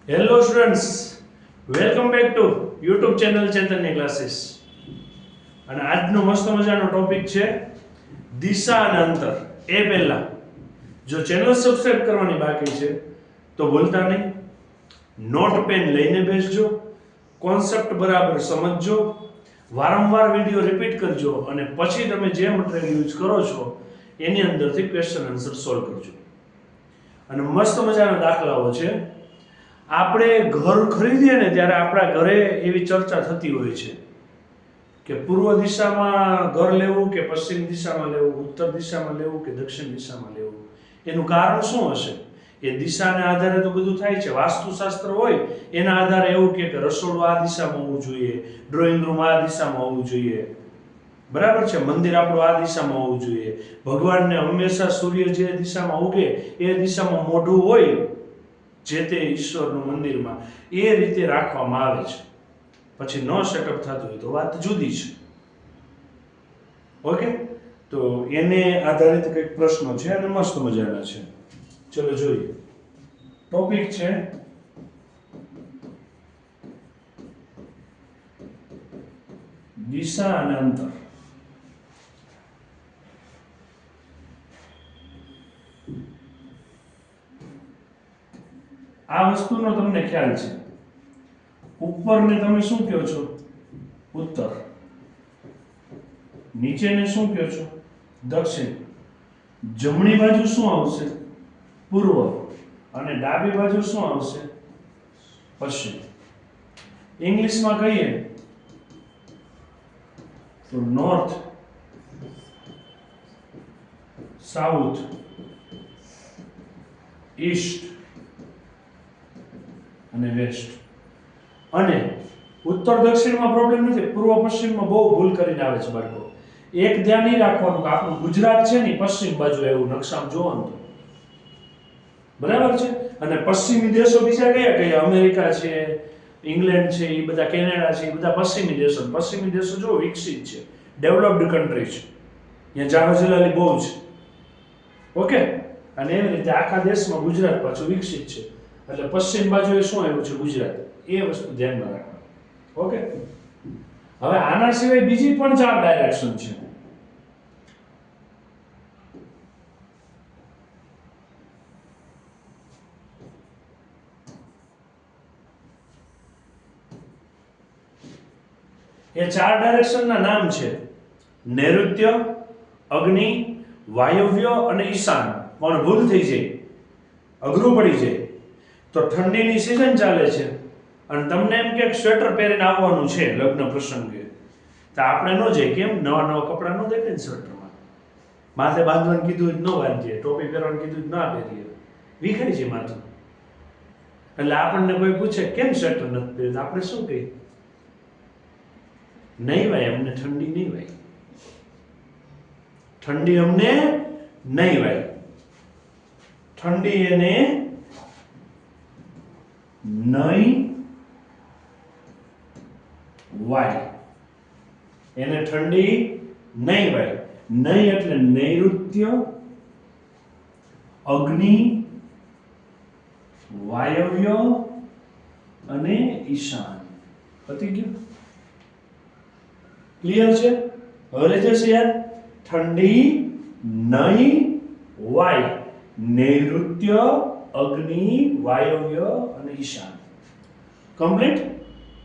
Hello students, welcome back to YouTube channel Chaitanya classes. અને આજનો મસ્ત મજાનો ટોપિક છે દિશા અને અંતર. એ પહેલા જો ચેનલ સબસ્ક્રાઇબ કરવાની બાકી છે તો ભૂલતા નહીં, નોટ પેન લઈને બેસજો, કોન્સેપ્ટ બરાબર સમજજો, વારંવાર વિડીયો રિપીટ કરજો અને પછી તમે જે મટીરીયલ યુઝ કરો છો એની અંદરથી ક્વેશ્ચન આન્સર સોલ્વ કરજો. અને મસ્ત મજાના દાખલાઓ છે. આપણે ઘર ખરીદીએ ને ત્યારે આપણા ઘરે એવી ચર્ચા થતી હોય છે કે પૂર્વ દિશામાં ઘર લેવું કે પશ્ચિમ દિશામાં લેવું, ઉત્તર દિશામાં લેવું કે દક્ષિણ દિશામાં લેવું. એનું કારણ શું હશે? એ દિશાના આધારે તો બધું થાય છે. વાસ્તુશાસ્ત્ર હોય એના આધારે એવું કે રસોડું આ દિશામાં હોવું જોઈએ, ડ્રોઈંગ રૂમ આ દિશામાં હોવું જોઈએ, બરાબર છે, મંદિર આપણું આ દિશામાં હોવું જોઈએ, ભગવાનને હંમેશા સૂર્ય જે દિશામાં ઉગે એ દિશામાં મોઢું હોય જે તે ઈશ્વરનું મંદિરમાં, એ રીતે રાખવામાં આવે છે. પછી ન સેટઅપ થતું હોય તો વાત જુદી છે. ઓકે, તો એને આધારિત કંઈક પ્રશ્નો છે અને મસ્ત મજાના છે. ચલો જોઈએ. ટોપિક છે દિશા અને અંતર. આ વસ્તુનો તમને ખ્યાલ છે. ઉપરને તમે શું કહો છો? ઉત્તર. નીચેને શું કહો છો? દક્ષિણ. જમણી બાજુ શું આવશે? પૂર્વ. અને ડાબી બાજુ શું આવશે? પશ્ચિમ. ઇંગ્લિશમાં કહીએ તો નોર્થ, સાઉથ, ઈસ્ટ અને વેસ્ટ. અને ઉત્તર દક્ષિણમાં પ્રોબ્લેમ નથી, પૂર્વ પશ્ચિમમાં બહુ ભૂલ કરીને આવે છે બાળકો. એક ધ્યાન નહીં રાખવાનું કે આપણું ગુજરાત છે ને પશ્ચિમ બાજુ એવું નકશામાં જોવાનું તો બરાબર છે. અને પશ્ચિમી દેશો બીજા કયા કયા? અમેરિકા છે, ઇંગ્લેન્ડ છે, એ બધા કેનેડા છે, એ બધા પશ્ચિમી દેશો. પશ્ચિમી દેશો જો વિકસિત છે, ડેવલપ્ડ કન્ટ્રી છે, ત્યાં જાહોજલાલી બહુ છે. ઓકે, અને એવી રીતે આખા દેશમાં ગુજરાત પાછું વિકસિત છે, એટલે પશ્ચિમ બાજુ એ શું આવ્યું છે? ગુજરાત. એ વસ્તુ ધ્યાનમાં રાખવાનું. ઓકે, હવે આના સિવાય બીજી પણ 4 ડાયરેક્શન છે. એ 4 ડાયરેક્શનના નામ છે નૈઋત્ય, અગ્નિ, વાયવ્ય અને ઈશાન. પણ ભૂલ થઈ જાય, અઘરું પડી જાય. તો ઠંડીની સિઝન ચાલે છે અને તમને એમ કે સ્વેટર પહેરીને આવવાનું છે લગ્ન પ્રસંગે, તો આપણે ન જઈએ. કેમ? નવા નવા કપડાં ન દેખાય ને સ્વેટરમાં. માથે બાંધવાનું કીધું જ ન બાંધીએ, ટોપી પહેરવાનું કીધું જ ના પહેરીએ, વિખાય છે માથું. એટલે આપણને કોઈ પૂછે કેમ સ્વેટર નથી પહેર્યું, આપણે શું કહીએ? નહીં ભાઈ, અમને ઠંડી નહીં ભાઈ, ઠંડી અમને નહીં ભાઈ, ઠંડી એને નહીં વાય, એને ઠંડી નહીં વાય. નહીં એટલે નૈઋત્ય, અગ્નિ, વાયવ્ય અને ઈશાન. પતી ગયું? ક્લિયર છે? હવે જશે યાર. ઠંડી નહીં વાય, નૈઋત્ય, અગ્નિ, વાયવ્ય અને ઈશાન. કમ્પ્લીટ?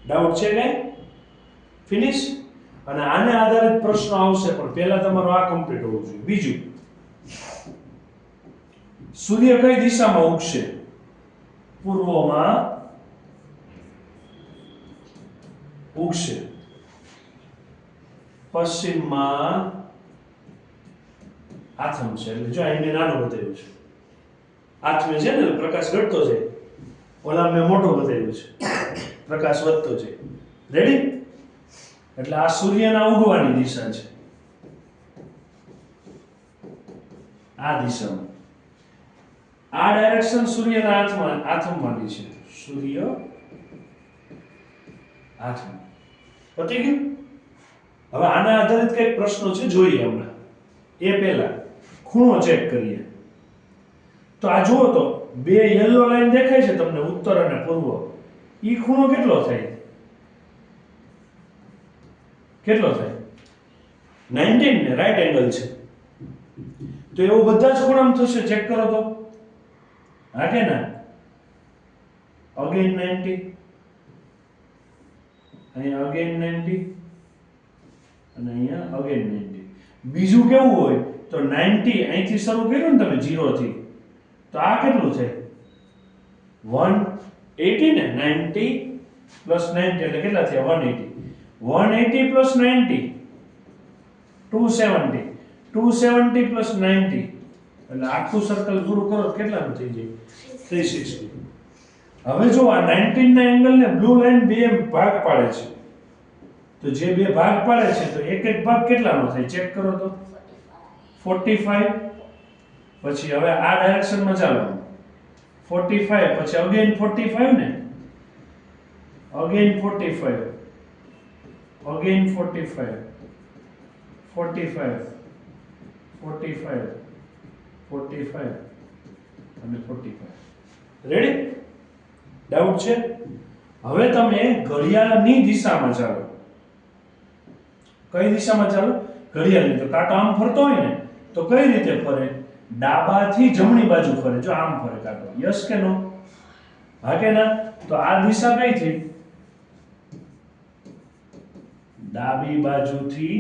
ડાઉટ છે કે? ફિનિશ? અને આને આધારિત પ્રશ્નો આવશે, પણ પહેલા તમારો આ કમ્પ્લીટ હોવું જોઈએ. બીજું, સૂર્ય કઈ દિશામાં ઉગશે? પૂર્વમાં ઉગશે, પશ્ચિમમાં આથમશે. એટલે જો અહીં મેં નાનું બતાવ્યું છે, આથમે છે ને પ્રકાશ ઘટતો છે, ઓલા મેં મોટો બતાવ્યું છે પ્રકાશ વધતો છે. રેડી? એટલે આ સૂર્યના ઉગવાની દિશા છે, આ દિશામાં. આ ડાયરેક્શન સૂર્યના આથમવાની છે, સૂર્ય આથમ. પતી ગયું? હવે આના આધારિત કઈક પ્રશ્નો છે, જોઈએ હમણાં. એ પહેલા ખૂણો ચેક કરીએ. તો આ જુઓ તો બે યલો લાઈન દેખાય છે તમને ઉત્તર અને પૂર્વ, ઈ ખૂણો કેટલો થાય? કેટલો થાય? 19 ને, રાઈટ એંગલ છે. તો એવું બધા જ ખૂણામાં થશે, ચેક કરો તો. હા કે ના? અગેન 90, અહીંયા અગેન 90 અને અહીંયા અગેન 90. બીજું કેવું હોય તો 90 અહીંથી શરૂ કર્યું ને તમે 0 થી, તો આ કેટલું થાય? 180 ને, 90 પ્લસ 90 એટલે કેટલા થયા? 180. 180 પ્લસ 90 270, 270 પ્લસ 90 એટલે આખું સર્કલ પૂરું કરો તો કેટલાનું થઈ જાય? 360. હવે જો આ 19 ના એંગલને બ્લુ લાઈન બે ભાગ પાડે છે, તો જે બે ભાગ પાડે છે તો એક એક ભાગ કેટલાનો થાય? ચેક કરો તો. 45. પછી હવે આ ડાયરેક્શનમાં ચાલો, 45 પછી અગેન 45 ને, અગેન 45, અગેન 45, 45, 45, 45 અને 45. રેડી? ડાઉટ છે? હવે તમે ઘડિયાળની દિશામાં ચાલો. કઈ દિશામાં ચાલો? ઘડિયાળની. તો કાંટો આમ ફરતો હોય ને તો કઈ રીતે ફરે? ડાબાથી જમણી બાજુ ફરે. જો આમ ફરે કાંટો. યસ કે નો? હા કે ના? તો આ દિશા કઈ થઈ? ડાબી બાજુથી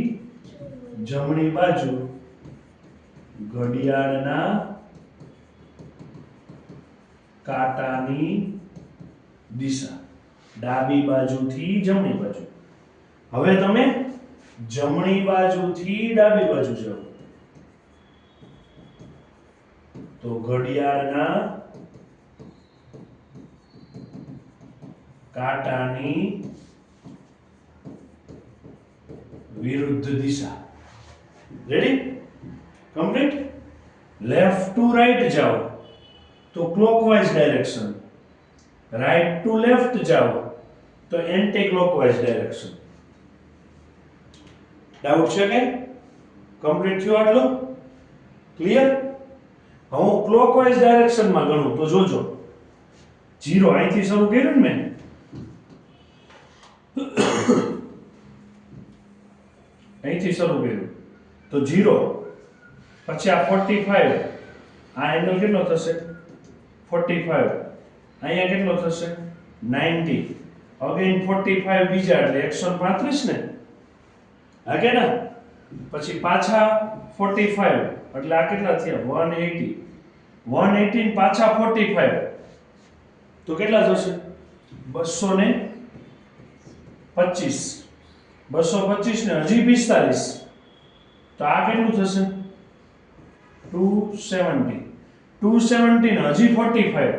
જમણી બાજુ ઘડિયાળના કાંટાની દિશા. ડાબી બાજુથી જમણી બાજુ. હવે તમે જમણી બાજુથી ડાબી બાજુ જાઓ તો ઘડિયાળના કાંટાની વિરુદ્ધ દિશા. Ready? Complete? Left to right જાઓ તો clockwise direction, right to left જાઓ તો એન્ટી ક્લોકવાઇઝ ડાયરેક્શન. ડાઉટ છે કે? કમ્પ્લીટ થયું આટલું? ક્લિયર? હવે હું ક્લોકવાઇઝ ડાયરેક્શનમાં ગણું તો જોજો. 0 અહીંથી શરૂ કર્યું ને મેં, અહીંથી શરૂ કર્યું તો 0, પછી આ 45, આ એંગલ કેટલો થશે? 45. અહીંયા કેટલો થશે? 90. અગેન 45 બીજા એટલે 135 ને. હા કે ના? પછી પાછા 45 એટલે આ કેટલા થયા? 180. 180 ને પાછા 45 તો કેટલા થશે? 225. 225 ને હજી 45 તો આ કેટલું થશે? 270. 270 ને હજી 45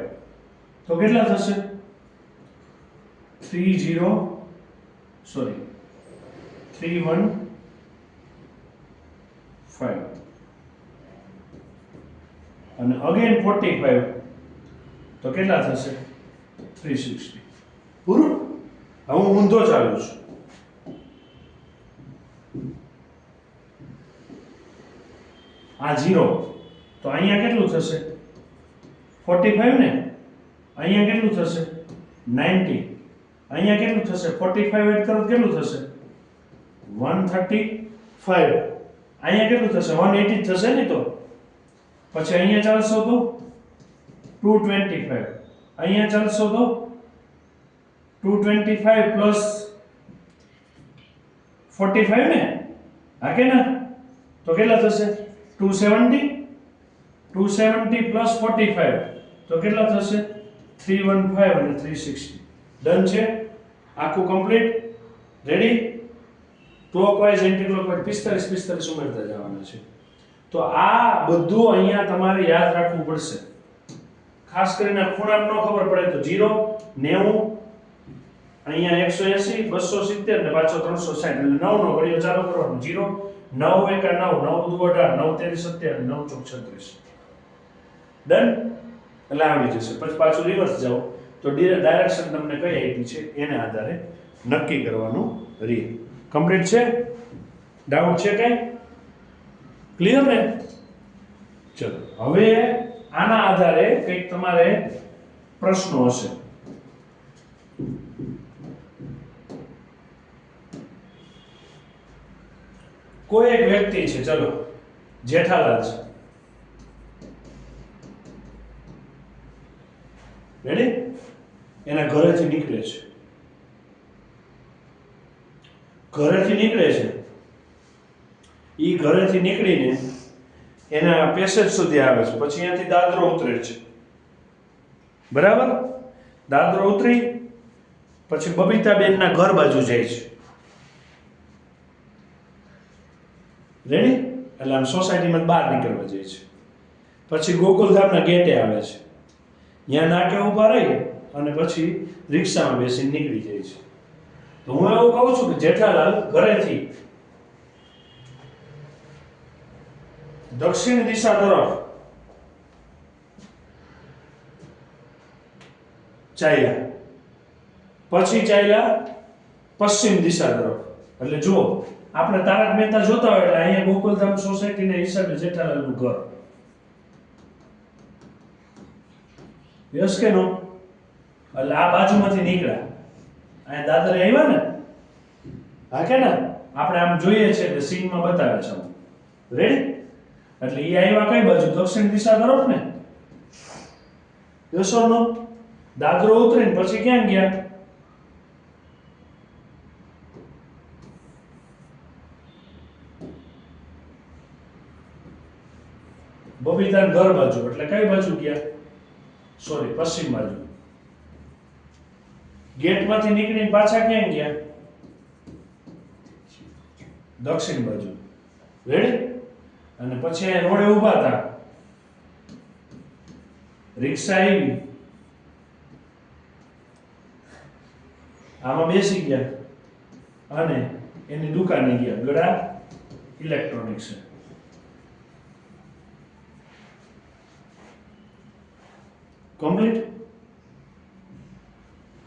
તો કેટલા થશે? 315 અને અગેન 45 તો કેટલા થશે? 360. પૂરું? હવે હું ઊંધો ચાલુ છું. આ 0 તો અહીંયા કેટલું થશે? 45 ને. અહીંયા કેટલું થશે? 90. અહીંયા કેટલું થશે? 45 એડ કરો તો કેટલું થશે? 135. અહીંયા કેટલું થશે? 180 થશે ને. તો પછી અહીંયા ચાલશો તો 225. અહીંયા ચાલશો તો 225 પ્લસ 45 ને. હા કે ના? તો કેટલા થશે? 270. 270 પ્લસ 45 તો કેટલા થશે? 315 અને 360. ડન છે? આખું complete? Ready? Clockwise anti clockwise 45 ઉમેરતા જવાના છે. તો આ બધું અહીંયા તમારે યાદ રાખવું પડશે. ખાસ કરીને ખૂણા ન ખબર પડે તો 0, 90, અહીંયા 180, 270 ને પાછો 360 એટલે 9 નો ઘડિયો ચાલુ કરવાનો. 0, 9 1 9, 9 2 18, 9 3 17, 9 4 36. ડન? એટલે આવી જશે. પછી પાછું રિવર્સ જાઓ તો ડાયરેક્શન તમને કઈ આપી છે એને આધારે નક્કી કરવાનું રહે. કમ્પ્લીટ છે? ડાઉટ છે કઈ? ક્લિયર ને? ચલો હવે આના આધારે કંઈક તમારે પ્રશ્નો હશે. કોઈ એક વ્યક્તિ છે, ચલો જેઠાલાલ છે, રેડી? એના ઘરેથી નીકળે છે, ઈ ઘરેથી નીકળીને એના પેસેજ સુધી આવે છે, પછી અહીંયાથી દાદરો ઉતરે છે, બરાબર? દાદરો ઉતરી પછી બબીતાબેનના ઘર બાજુ જાય છે, રેડી? એટલે આમ સોસાયટીમાં બહાર નીકળવા જાય છે. પછી ગોકુલધામના ગેટે આવે છે, ત્યાં નાકે ઊભા રહી અને પછી રિક્ષામાં બેસીને નીકળી જાય છે. તો હું એવું કહું છું કે જેઠાલાલ ઘરેથી દક્ષિણ દિશા તરફ ચાલ્યા, પછી ચાલ્યા પશ્ચિમ દિશા તરફ. એટલે જુઓ, આપણે તારક મહેતા જોતા હોય એટલે અહીંયા ગોકુલધામ સોસાયટીના હિસાબે જેઠાલાલનું ઘર. યસ કે નો? એટલે આ બાજુમાંથી નીકળ્યા, અહીંયા દાદરે આવ્યા ને, હા કે ના? આપણે આમ જોઈએ છે કે સીનમાં બતાવે છે, રેડી? એટલે એ આવ્યા કઈ બાજુ? દક્ષિણ દિશા તરફ ને? યસ ઓર નો? દાદરો ઉતરીને પછી ક્યાં ગયા? બબીતાના ઘર બાજુ. એટલે કઈ બાજુ ગયા? સોરી, પશ્ચિમ બાજુ. ગેટમાંથી નીકળીને પાછા ક્યાં ગયા? દક્ષિણ બાજુ, રેડી? અને પછી આ રોડે ઊભા હતા, રિક્ષા આવી, આમાં બેસી ગયા અને એની દુકાને ગયા. ગળા ઇલેક્ટ્રોનિક્સ છે, કમ્પ્લીટ.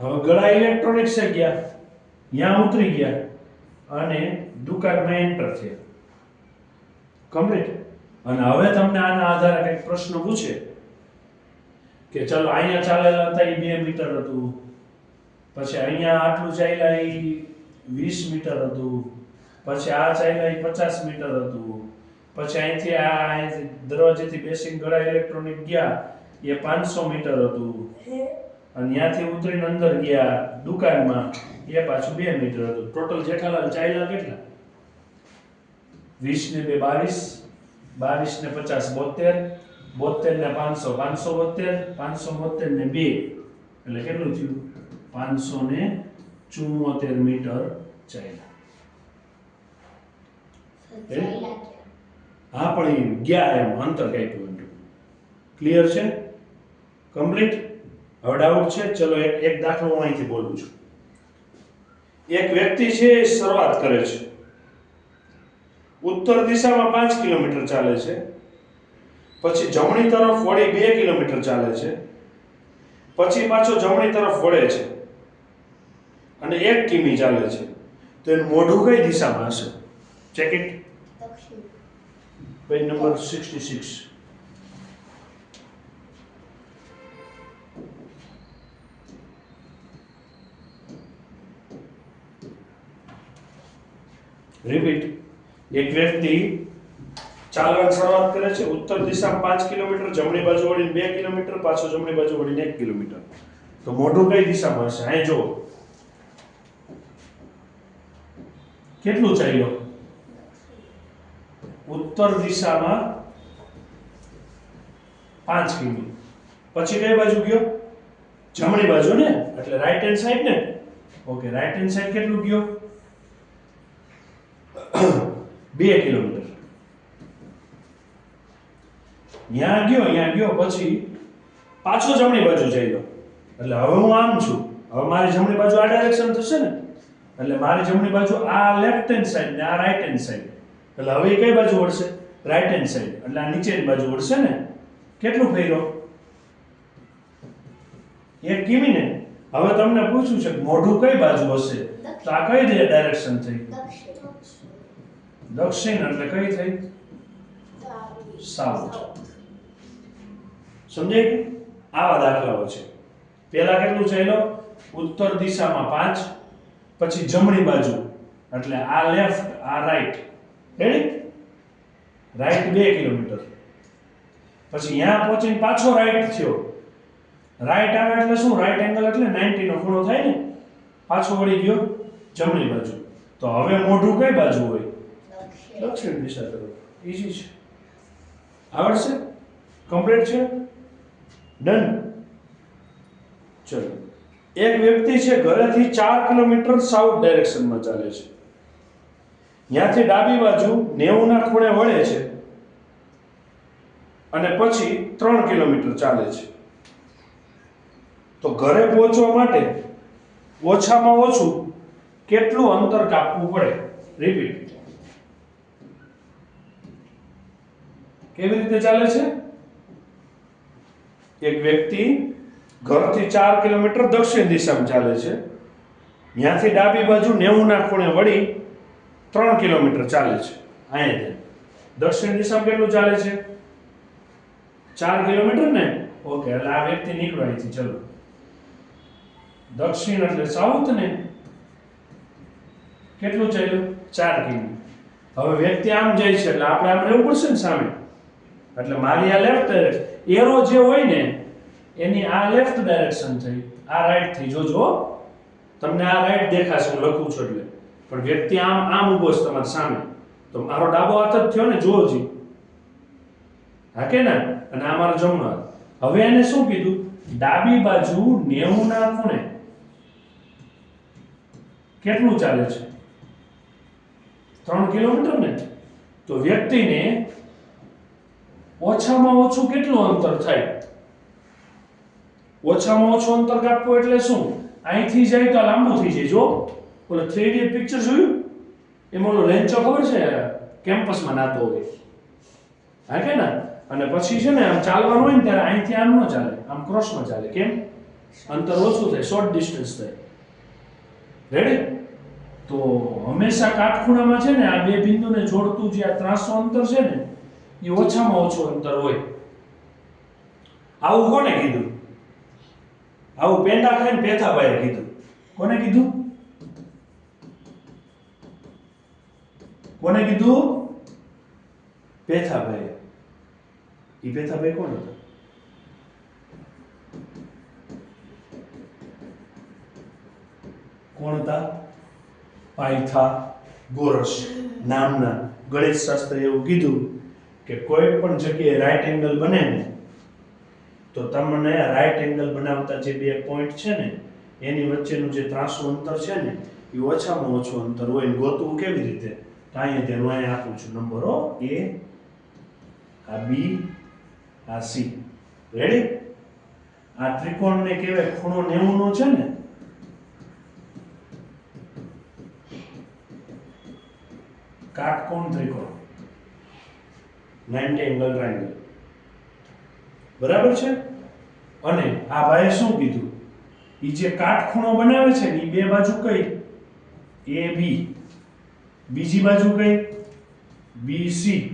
હવે ગળા ઇલેક્ટ્રોનિક્સ ગયા, ત્યાં ઉતરી ગયા અને દુકાનમાં એન્ટર થયા, કમ્પ્લીટ. અને હવે તમને આના આધારે કંઈક પ્રશ્ન પૂછે કે ચલો અહીંયા ચાલેલા હતા એ 2 મીટર હતું, પછી અહીંયા આટલું ચાલ્યા એ 20 મીટર હતું, પછી આ ચાલ્યા એ 50 મીટર હતું, પછી અહીંથી આ દરવાજેથી બેસીને ગળા ઇલેક્ટ્રોનિક ગયા એ 500 મીટર હતું, અને ત્યાંથી ઉતરીને અંદર ગયા દુકાનમાં એ પાછું 2 મીટર હતું. ટોટલ જેઠાલાલ ચાલ્યા કેટલા? 20 ને 2 22, 22 ને 50 72, 72 ને 500 572, 572 ને 2 એટલે કેટલું થયું? 574 મીટર ચાલ્યા. હા, પણ એ ગયા એમ અંતર કાપ્યું. ક્લિયર છે? કમ્પ્લીટ. હવે ડાઉટ છે? ચલો એક દાખલો હું અહીંથી બોલું છું. એક વ્યક્તિ છે, શરૂઆત કરે છે, ઉત્તર દિશામાં 5 કિલોમીટર ચાલે છે, પછી જમણી તરફ વળી 2 કિલોમીટર ચાલે છે, પછી પાછો જમણી તરફ વળે છે અને 1 કિમી ચાલે છે. તો એનું મોઢું કઈ દિશામાં હશે? Check it. Page number 66. Repeat. એક વ્યક્તિ ચાલવાની શરૂઆત કરે છે, ઉત્તર દિશામાં 5 કિલોમીટર, જમણી બાજુ વળીને 2 કિલોમીટર, પાછો જમણી બાજુ વળીને 1 કિલોમીટર. તો મોઢું કઈ દિશામાં હશે? અહીં જુઓ, કેટલું ચાલ્યો? ઉત્તર દિશામાં 5 કિમી. પછી કઈ બાજુ ગયો? જમણી બાજુ ને, એટલે રાઈટ હેન્ડ સાઈડ ને. ઓકે, રાઈટ હેન્ડ સાઈડ કેટલું ગયો? 2 કિલોમીટર. ત્યાં ગયો પછી પાછો જમણી બાજુ ચાલ્યો. એટલે હવે હું આમ છું, હવે મારી જમણી બાજુ આ ડાયરેક્શન થશે ને, એટલે મારી જમણી બાજુ આ લેફ્ટ હેન્ડ સાઈડ ને આ રાઈટ હેન્ડ સાઈડ. એટલે હવે કઈ બાજુ વળશે? Right hand side. એટલે આ નીચેની બાજુ વળશે ને. કેટલું ફેર્યો? 1 કિમી ને. હવે તમને પૂછ્યું છે મોઢું કઈ બાજુ હશે, તો આ કઈ ડાયરેક્શન થઈ? દક્ષિણ. એટલે કઈ થઈ? સાઉથ. સમજાય ગયું? આવા દાખલાઓ છે. પહેલા કેટલું ચાલ્યો? ઉત્તર દિશામાં 5, પછી જમણી બાજુ એટલે આ લેફ્ટ આ રાઈટ. રેડી? રાઈટ 2 કિલોમીટર, પછી અહીંયા પહોંચીને પાછો રાઈટ થયો. રાઈટ આવે એટલે શું? રાઈટ એંગલ એટલે 90 નો ખૂણો થાય ને. પાછો વળી ગયો જમણી બાજુ. તો હવે મોઢું કઈ બાજુ હોય? દક્ષિણ દિશા તરફ. ઈઝી છે. આવડશે? કમ્પ્લીટ છે? ડન. ચલો, એક વ્યક્તિ છે ઘરેથી 4 કિલોમીટર સાઉથ ડાયરેક્શનમાં ચાલે છે. ત્યાંથી ડાબી બાજુ 90 ના ખૂણે વળે છે અને પછી 3 કિલોમીટર ચાલે છે. તો ઘરે પહોંચવા માટે ઓછામાં ઓછું કેટલું અંતર કાપવું પડે? રિપીટ. કેવી રીતે ચાલે છે? એક વ્યક્તિ ઘરથી 4 કિલોમીટર દક્ષિણ દિશામાં ચાલે છે. ત્યાંથી ડાબી બાજુ 90 ના ખૂણે વળી 3 કિલોમીટર ચાલે છે. અહીંયા દક્ષિણ દિશામાં કેટલું ચાલે છે? 4 કિલોમીટર ને. ઓકે, એટલે આ વ્યક્તિ નીકળ્યો અહીંથી. ચલો, દક્ષિણ એટલે સાઉથ ને. કેટલું ચાલ્યું? 4 કિમી. હવે વ્યક્તિ આમ જાય છે એટલે આપણે આમ રહેવું પડશે ને સામે. એટલે મારી આ લેફ્ટ ડાયરેક્શન, એરો જે હોય ને એની આ લેફ્ટ ડાયરેક્શન થઈ, આ રાઈટ થઈ. જોજો, તમને આ રાઈટ દેખાશે હું લખું છું એટલે. પણ વ્યક્તિ આમ ઊભો છે તમારી સામે, તો મારો ડાબો હાથ જ થયો ને. જોજી, હા કે ના? અને આ મારો જમણો હાથ. હવે એને શું કીધું? ડાબી બાજુ 90 ના ખૂણે કેટલું ચાલે છે? 3 કિલોમીટર ને. તો વ્યક્તિને ઓછામાં ઓછું કેટલું અંતર થાય? ઓછામાં ઓછું અંતર કાપવું એટલે શું? અહીંથી જાય તો લાંબુ થઈ જાય. જો ઓલો 3D પિક્ચર જોયું? એમાં ઓલો રેન્ચો ખબર છે કેમ્પસમાં નાતો હોય, હા કે ના? અને પછી છે ને આમ ચાલવાનું હોય ને ત્યારે અહીંથી આમ ન ચાલે, આમ ક્રોસમાં ચાલે. કેમ? અંતર ઓછું થાય, શોર્ટ ડિસ્ટન્સ થાય. રેડી? તો હંમેશા કાટખૂણામાં છે ને આ બે બિંદુને જોડતું જે આ ત્રાસો અંતર છે ને એ ઓછામાં ઓછું અંતર હોય. આવું કોને કીધું? આવું પેંડા ખાઈને પેથાભાઈએ કીધું. કોને કીધું? કોને કીધું? પેથાભાઈએ. ઈ પેથાભાઈ કોણ હતા? કોણ હતા? પાયથાગોરસ નામના ગણિતશાસ્ત્રીએ એવું કીધું કે કોઈ પણ જગ્યાએ રાઈટ એંગલ બને ને તો તમને રાઈટ એંગલ બનાવતા જે બે પોઈન્ટ છે ને એની વચ્ચેનું જે ત્રાસું અંતર છે ને એ ઓછામાં ઓછું અંતર હોય. ને ગોતવું કેવી રીતે? તો અહીંયા તેનું અહીંયા આપું છું નંબરો. A, આ B, આ C. રેડી? આ ત્રિકોણને કહેવાય ખૂણો 90 નો છે ને, કાટકોણ ત્રિકોણ, 90 એંગલ ટ્રાયેંગલ. બરાબર છે? અને આ ભાઈએ શું કીધું? ઈ જે કાટખૂણો બનાવે છે ને ઈ બે બાજુ કઈ? AB. બીજી બાજુ કઈ? BC.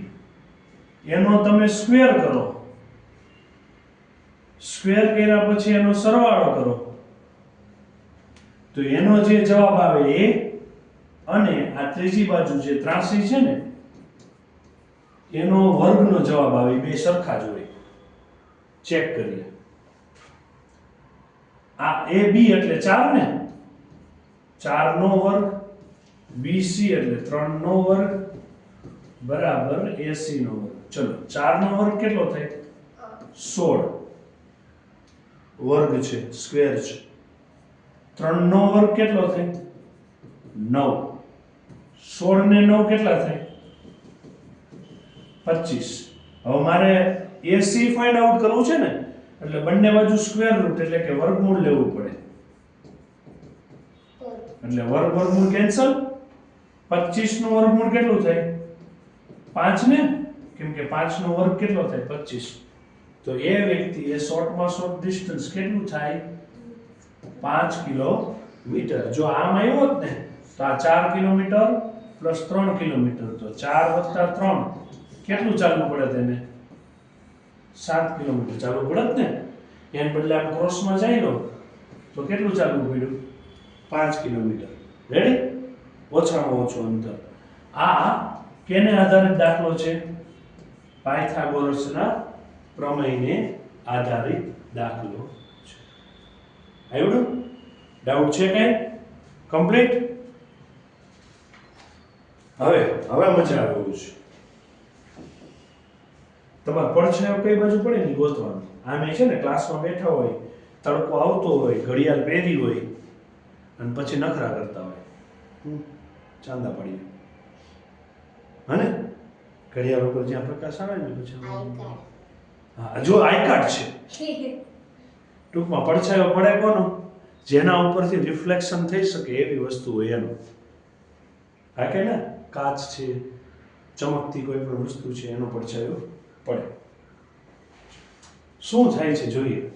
એનો તમે સ્ક્વેર કરો. સ્ક્વેર કર્યા પછી એનો સરવાળો કરો તો એનો જે જવાબ આવે એ, અને આ ત્રીજી બાજુ જે ત્રાસી છે ને એનો વર્ગનો જવાબ આવે. બે સરખા જ હોય. ચેક કરીએ. આ AB એટલે 4 ને, 4 નો વર્ગ, BC એટલે 3 નો વર્ગ બરાબર AC નો વર્ગ. ચલો, 4 નો વર્ગ કેટલો થાય? 16 વર્ગ છે, સ્ક્વેર છે. 3 નો વર્ગ કેટલો થાય? 9. 16 ને 9 કેટલા થાય? 25. હવે મારે AC ફાઇન્ડ આઉટ કરવું છે ને એટલે બંને બાજુ સ્ક્વેર રૂટ એટલે કે વર્ગમૂળ લેવું પડે. એટલે વર્ગમૂળ કેન્સલ. 25 નું વર્ગમૂળ કેટલું થાય? 5 ને, કેમ કે 5 નો વર્ગ કેટલો થાય? 25. તો એ વ્યક્તિ એ શોર્ટમાં શોર્ટ ડિસ્ટન્સ કેટલું થાય? 5 કિલોમીટર. જો આમ આવ્યો હોત ને તો આ 4 કિલોમીટર પ્લસ 3 કિલોમીટર, તો 4 વત્તા 3 કેટલું ચાલવું પડે તેને? 7 કિલોમીટર ચાલવું પડત ને. એને બદલે આમ ક્રોસમાં જાય લો તો કેટલું ચાલવું પડ્યું? 5 કિલોમીટર. રેડી? ઓછામાં ઓછું અંતર. આ કેને આધારિત દાખલો છે? પાયથાગોરસના પ્રમેયને આધારિત દાખલો છે. આવડ્યું? ડાઉટ છે કઈ? કમ્પ્લીટ? હવે મજા આવે એવું છે. તમારે પડછાયો કઈ બાજુ પડે ને ગોતવાનું. આમે છે ને ક્લાસમાં બેઠા હોય, તડકો આવતો હોય, ઘડિયાળ પહેરી હોય અને પછી નખરા કરતા હોય. ચાંદા પડીએ. હને? ઘડિયાળ ઉપર જ્યાં પ્રકાશ આવે ને પછી હા, જો આઈ કાર્ડ છે. ટૂંકમાં પડછાયો પડે કોનો? જેના ઉપરથી રિફ્લેક્શન થઈ શકે એવી વસ્તુ હોય એનો. હા કે ને? કાચ છે, ચમકતી કોઈ પણ વસ્તુ છે, એનો પડછાયો પડે. શું થાય છે જોઈએ.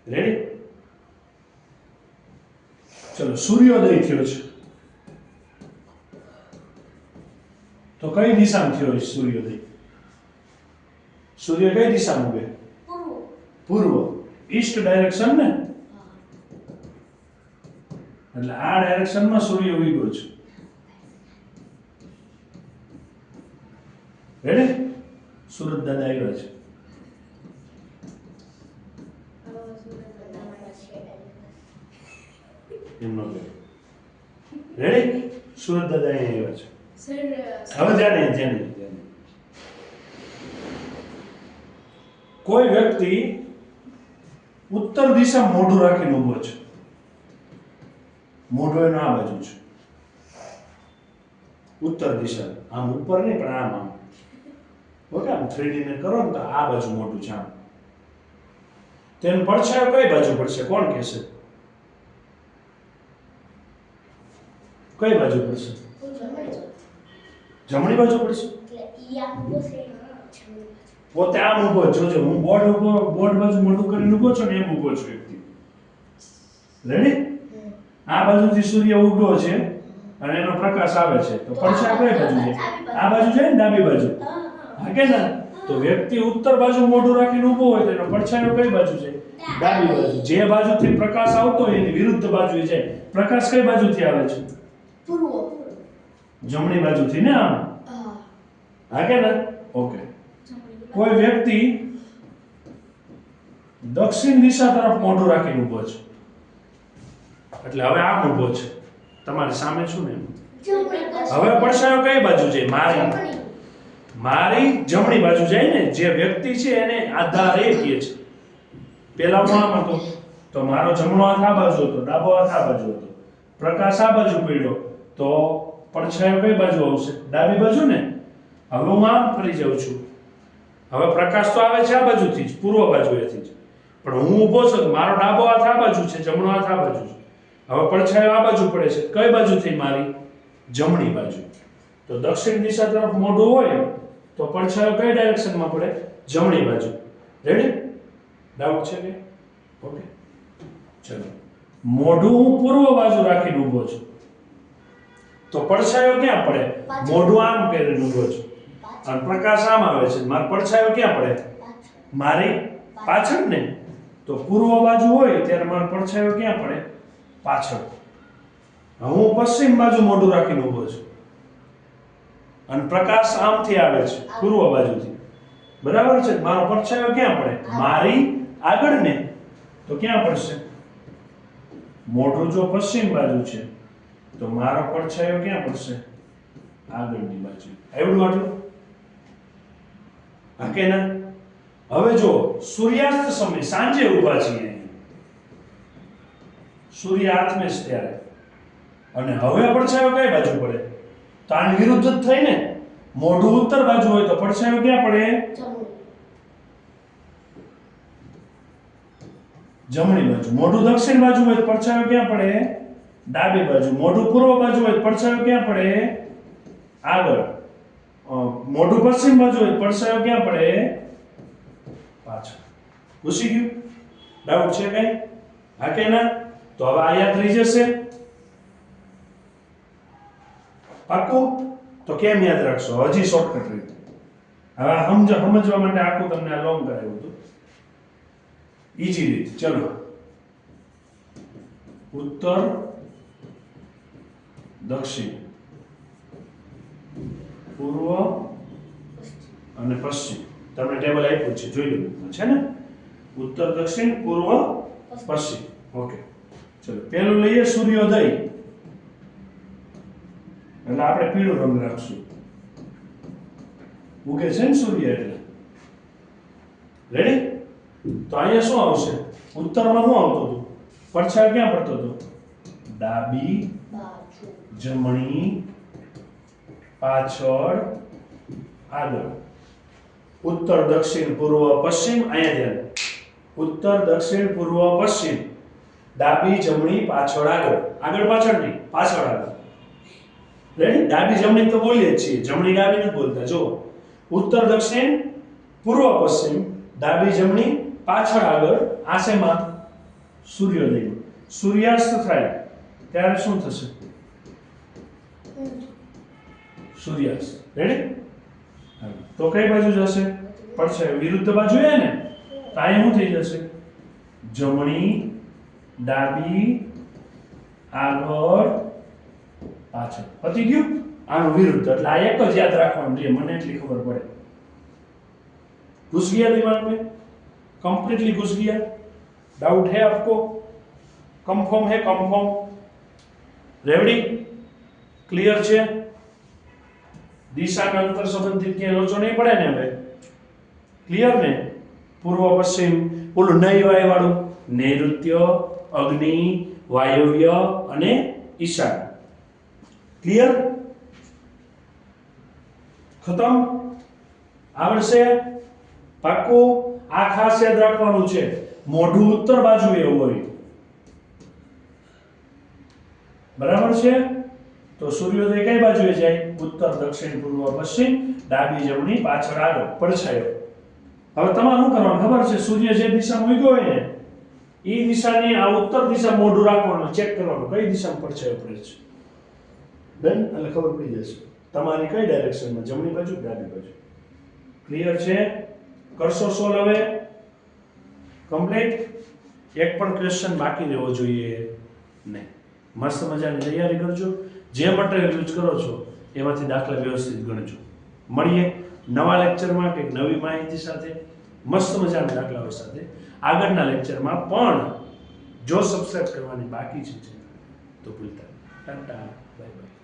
રેડી? ચલો, સૂર્યોદય થયો છે તો કઈ દિશામાં થયો છે સૂર્યોદય? સૂર્ય કઈ દિશામાં ઉગે? પૂર્વ. ઈસ્ટ ડાયરેક્શન ને? એટલે આ ડાયરેક્શનમાં સૂર્ય ઉગ્યો છે. રેડી? સુરત દાદા આવ્યા છે. એમનો રેડી? સુરત દાદા અહીંયા આવ્યા છે. હવે ધ્યાન. કોઈ વ્યક્તિ ઉત્તર દિશા મોઢું રાખીને ઊભો છે. મોઢું એનો આ બાજુ છે. ઉત્તર દિશા. આમ ઉપર નહીં પણ આમ. ઓકે, આમ 3D ને કરો ને તો આ બાજુ મોઢું છે આમ. તેનો પડછાયો કઈ બાજુ પડશે? કોણ કહેશે? કઈ બાજુ પડશે? જમણી બાજુ પડશે. પોતે આમ ઊભો જોજો. હું બોર્ડ બાજુ મોઢું કરીને ઊભો છું ને એમ ઊભો છું એકથી. રેડી? આ બાજુથી સૂર્ય ઉગ્યો છે અને એનો પ્રકાશ આવે છે તો પડછાયો કઈ બાજુ છે? આ બાજુ છે ને ડાબી બાજુ. હા કે ના? તો વ્યક્તિ ઉત્તર બાજુ મોઢું રાખીને ઊભો હોય તો એનો પડછાયો કઈ બાજુ છે? ડાબી બાજુ. જે બાજુથી પ્રકાશ આવતો હોય એની વિરુદ્ધ બાજુએ જાય. પ્રકાશ કઈ બાજુથી આવે છે? પૂર્વ. જમણી બાજુથી ને આમ. હા કે ના? ઓકે. કોઈ વ્યક્તિ દક્ષિણ દિશા તરફ મોઢું રાખીને ઊભો છે એટલે હવે આમ ઊભો છે તમારી સામે છું ને. હવે પડછાયો કઈ બાજુ જાય? મારી જમણી બાજુ જાય ને. જે વ્યક્તિ છે એને આધાર એ કહે છે. પેલા હું આમ હતો તો મારો જમણો હાથ આ બાજુ હતો, ડાબો હાથ આ બાજુ હતો. પ્રકાશ આ બાજુ પડ્યો તો પડછાયો કઈ બાજુ આવશે? ડાબી બાજુ ને. હવે હું આમ ફરી જાઉં છું. હવે પ્રકાશ તો આવે છે આ બાજુથી જ, પૂર્વ બાજુએથી જ. પણ હું ઊભો છું, મારો ડાબો હાથ આ બાજુ છે, જમણો હાથ આ બાજુ છે. હવે પડછાયો આ બાજુ પડે છે. કઈ બાજુથી? મારી જમણી બાજુ. તો દક્ષિણ દિશા તરફ મોઢું હોય તો પડછાયો કઈ ડાયરેક્શનમાં પડે? જમણી બાજુ. રેડી? ડાઉટ છે કે? ઓકે, ચલો. મોઢું હું પૂર્વ બાજુ રાખીને ઊભો છું તો પડછાયો ક્યાં પડે? મોઢું આમ કરીને ઊભો છું અને પ્રકાશ આમ આવે છે. મારો પડછાયો ક્યાં પડે? મારી પાછળ ને. તો પૂર્વ બાજુ હોય ત્યારે મારો પડછાયો ક્યાં પડે? પાછળ. હું પશ્ચિમ બાજુ મોઢું રાખીને ઊભો છું અને પ્રકાશ આમથી આવે છે, પૂર્વ બાજુથી. બરાબર છે? મારો પડછાયો ક્યાં પડે? મારી આગળ ને. તો ક્યાં પડશે? મોઢું જો પશ્ચિમ બાજુ છે તો મારો પડછાયો ક્યાં પડશે? આગળની બાજુ. આવડું આટલું? હા કે ના? હવે જો સૂર્યાસ્ત સમય સાંજે ઊભા છીએ, સૂર્ય આથમે છે ત્યારે, અને હવે પડછાયો કઈ બાજુ પડે? તો આની વિરુદ્ધ જ થઈ ને. મોઢું ઉત્તર બાજુ હોય તો પડછાયો ક્યાં પડે? જમણી બાજુ. મોઢું દક્ષિણ બાજુ હોય તો પડછાયો ક્યાં પડે? ડાબી બાજુ. મોઢું પૂર્વ બાજુ હોય તો પડછાયો ક્યાં પડે? આગળ. મોઢું પશ્ચિમ બાજુ હોય તો પડછાયો ક્યાં પડે? પાછળ. ઘૂસી ગયું? ડાઉટ છે કઈ? હા કે ના? તો હવે આ યાદ રહી જશે. પાક્કું? તો કેમ યાદ રાખશો? હજી શોર્ટકટ રીત. હવે સમજવા માટે આખું તમને આ લોંગ કરાવ્યું હતું. ઈજી રીત. ચલો, ઉત્તર, દક્ષિણ, પૂર્વ અને પશ્ચિમ. તમને ટેબલ આપ્યું છે, જોઈ લો છે ને. ઉત્તર, દક્ષિણ, પૂર્વ, પશ્ચિમ. ઓકે, ચલો પેલું લઈએ સૂર્યોદય. એટલે આપણે પીળો રંગ રાખશું. ઉગે છે ને સૂર્ય એટલે. રેડી? તો અહીંયા શું આવશે? ઉત્તરમાં શું આવતું હતું? પડછાયો ક્યાં પડતો હતો? ડાબી બાજુ, જમણી, પાછળ, આગળ. ઉત્તર, દક્ષિણ, પૂર્વ, પશ્ચિમ. અહીંયા ધ્યાન. ઉત્તર, દક્ષિણ, પૂર્વ, પશ્ચિમ. ડાબી, જમણી, પાછળ, આગળ. આગળ પાછળ નહીં, પાછળ આગળ. રેડી? ડાબી જમણી તો બોલીએ જ છીએ, જમણી ડાબી નથી બોલતા. જો, ઉત્તર, દક્ષિણ, પૂર્વ, પશ્ચિમ, ડાબી, જમણી, પાછળ, આગળ. આ શેમાં? સૂર્યોદય. સૂર્યાસ્ત થાય ત્યારે શું થશે? સૂર્યાસ્ત. રેડી? તો કઈ બાજુ જશે? પડછાયો વિરુદ્ધ બાજુ હે ને, તો અહીં શું થઈ જશે? જમણી, ડાબી, આગળ, પાછળ. પતી ગયું? આનું વિરુદ્ધ. એટલે આ એક જ યાદ રાખવાનું છે, મને એટલી ખબર પડે. घुस गया दिमाग में? कंप्लीटली घुस गया? डाउट है आपको? कंफर्म है? कंफर्म? रेडी? क्लियर છે? દિશાના અંતર સંબંધિત ક્યાં લોચો નહીં પડે ને હવે? ક્લિયર ને? પૂર્વ, પશ્ચિમ, ઓલું નૈવાય વાળું, નૈઋત્ય, અગ્નિ, વાયવ્ય અને ઈશાન. ક્લિયર? ખતમ? આવડશે? પાક્કું? આ ખાસ યાદ રાખવાનું છે, મોઢું ઉત્તર બાજુએ હોય. બરાબર છે? તો સૂર્યોદય કઈ બાજુએ જાય? ઉત્તર, દક્ષિણ, પૂર્વ, પશ્ચિમ, ડાબી, જમણી, પાછળ, આગળ. પડછાયો. હવે તમારે શું કરવાનું ખબર છે? સૂર્ય જે દિશામાં ઉગ્યો હોય ને, એ દિશાની આ ઉત્તર દિશા મોઢું રાખવાનું, ચેક કરવાનું કઈ દિશામાં પડછાયો પડે છે. ડન? એટલે ખબર પડી જશે તમારી કઈ ડાયરેક્શનમાં, જમણી બાજુ કે ડાબી બાજુ. ક્લિયર છે? કરશો સોલ્વ હવે? કમ્પ્લીટ? એક પણ ક્વેશ્ચન બાકી રહેવો જોઈએ નહીં. મસ્ત મજાની તૈયારી કરજો. જે મટીરીયલ યુઝ કરો છો એમાંથી દાખલા વ્યવસ્થિત ગણજો. મળીએ નવા લેક્ચરમાં કંઈક નવી માહિતી સાથે, મસ્ત મજાના દાખલાઓ સાથે. આગળના લેક્ચરમાં પણ જો સબસ્ક્રાઇબ કરવાની બાકી છે તો ભૂલતા નહીં. Tata, bye bye.